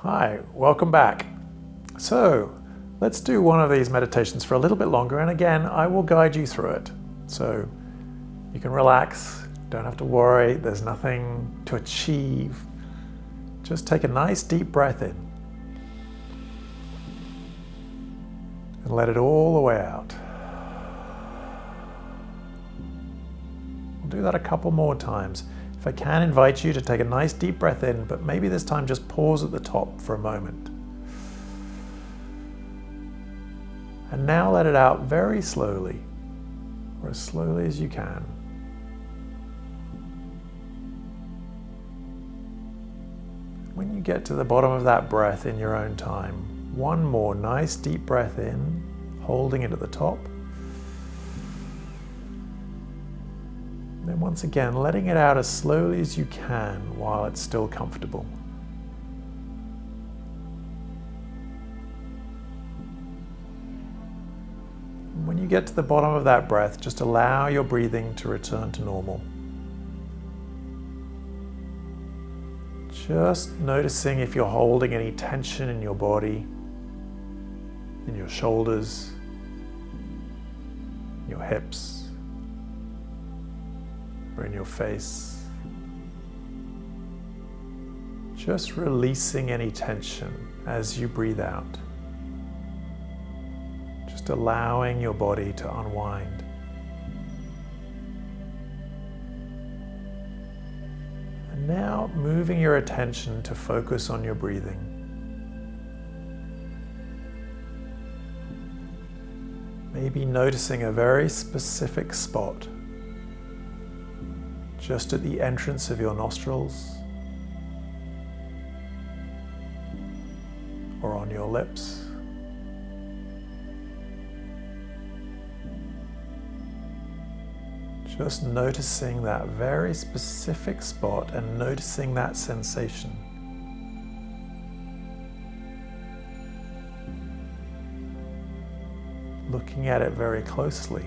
Hi, welcome back. So let's do one of these meditations for a little bit longer, and again I will guide you through it. So you can relax, don't have to worry, there's nothing to achieve. Just take a nice deep breath in and let it all the way out. We'll do that a couple more times. If I can invite you to take a nice deep breath in, but maybe this time just pause at the top for a moment. And now let it out very slowly, or as slowly as you can. When you get to the bottom of that breath in your own time, one more nice deep breath in, holding it at the top. Then once again, letting it out as slowly as you can while it's still comfortable. When you get to the bottom of that breath, just allow your breathing to return to normal. Just noticing if you're holding any tension in your body, in your shoulders, your hips, or in your face. Just releasing any tension as you breathe out. Just allowing your body to unwind. And now moving your attention to focus on your breathing. Maybe noticing a very specific spot just at the entrance of your nostrils or on your lips. Just noticing that very specific spot and noticing that sensation. Looking at it very closely.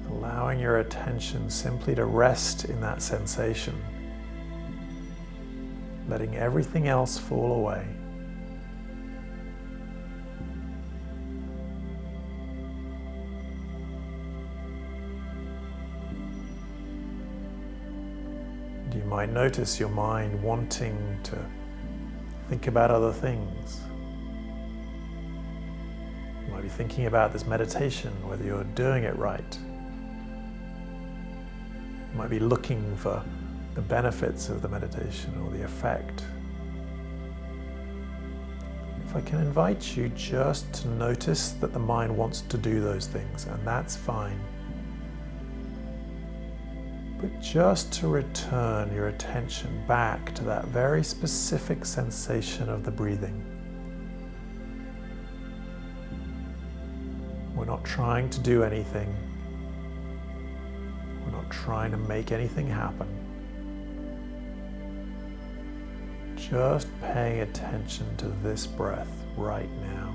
Allowing your attention simply to rest in that sensation, letting everything else fall away. And you might notice your mind wanting to think about other things. You might be thinking about this meditation, whether you're doing it right. You might be looking for the benefits of the meditation or the effect. If I can invite you just to notice that the mind wants to do those things, and that's fine. But just to return your attention back to that very specific sensation of the breathing. We're not trying to do anything. We're not trying to make anything happen. Just paying attention to this breath right now.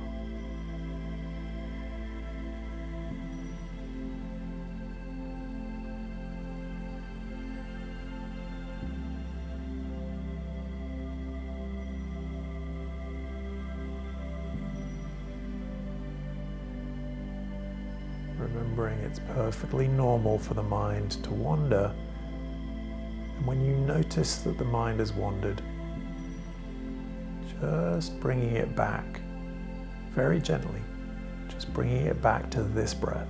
Remembering it's perfectly normal for the mind to wander, and when you notice that the mind has wandered, just bringing it back very gently, just bringing it back to this breath.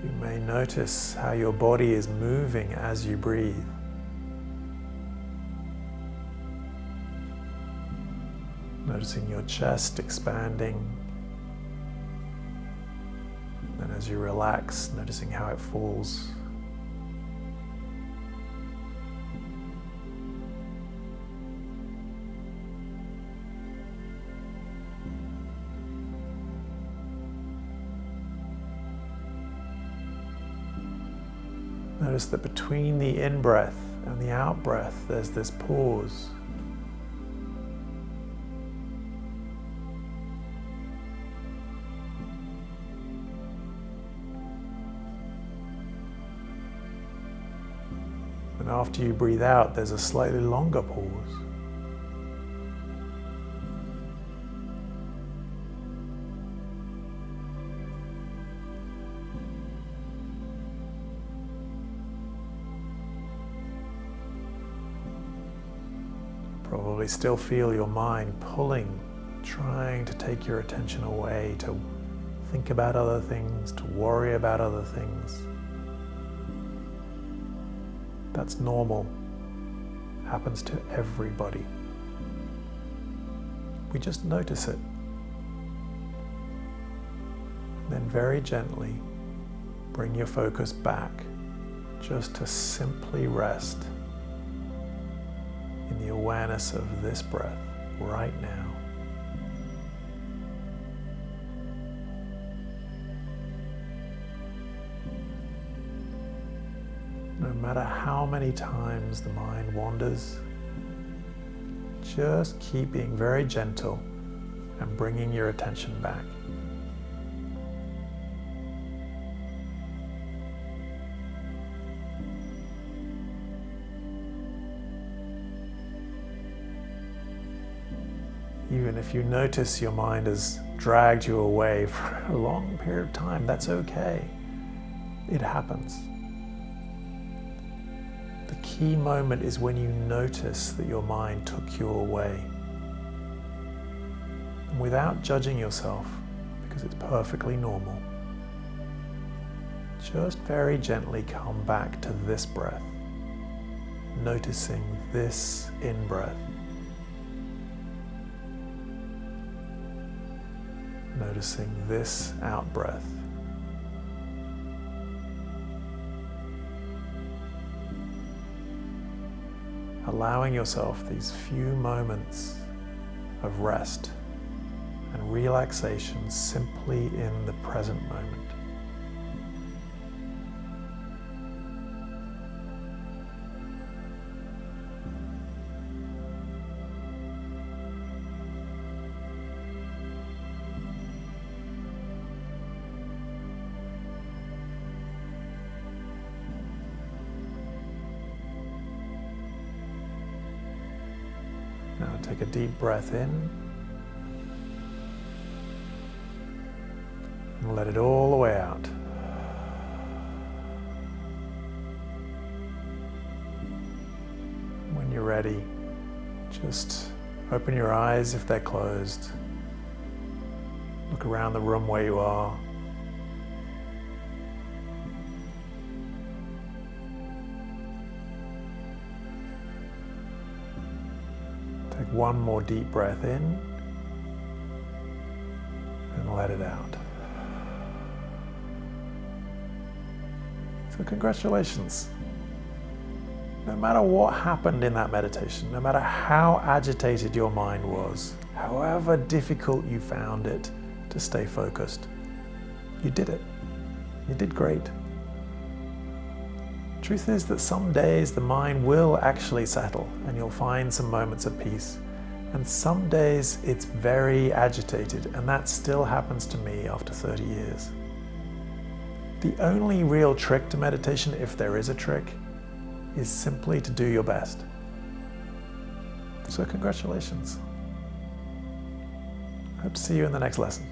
You may notice how your body is moving as you breathe. Noticing your chest expanding. And as you relax, noticing how it falls. Notice that between the in-breath and the out-breath, there's this pause. And after you breathe out, there's a slightly longer pause. Probably still feel your mind pulling, trying to take your attention away, to think about other things, to worry about other things. That's normal. Happens to everybody. We just notice it. Then very gently bring your focus back, just to simply rest in the awareness of this breath right now. No matter how many times the mind wanders, just keep being very gentle and bringing your attention back. Even if you notice your mind has dragged you away for a long period of time, that's okay. It happens. The key moment is when you notice that your mind took you away. And without judging yourself, because it's perfectly normal, just very gently come back to this breath, noticing this in-breath. Noticing this out-breath. Allowing yourself these few moments of rest and relaxation simply in the present moment. Now take a deep breath in and let it all the way out. When you're ready, just open your eyes if they're closed. Look around the room where you are. Take one more deep breath in and let it out. So congratulations. No matter what happened in that meditation, no matter how agitated your mind was, however difficult you found it to stay focused, you did it. You did great. Truth is that some days the mind will actually settle and you'll find some moments of peace. And some days it's very agitated, and that still happens to me after 30 years. The only real trick to meditation, if there is a trick, is simply to do your best. So congratulations. Hope to see you in the next lesson.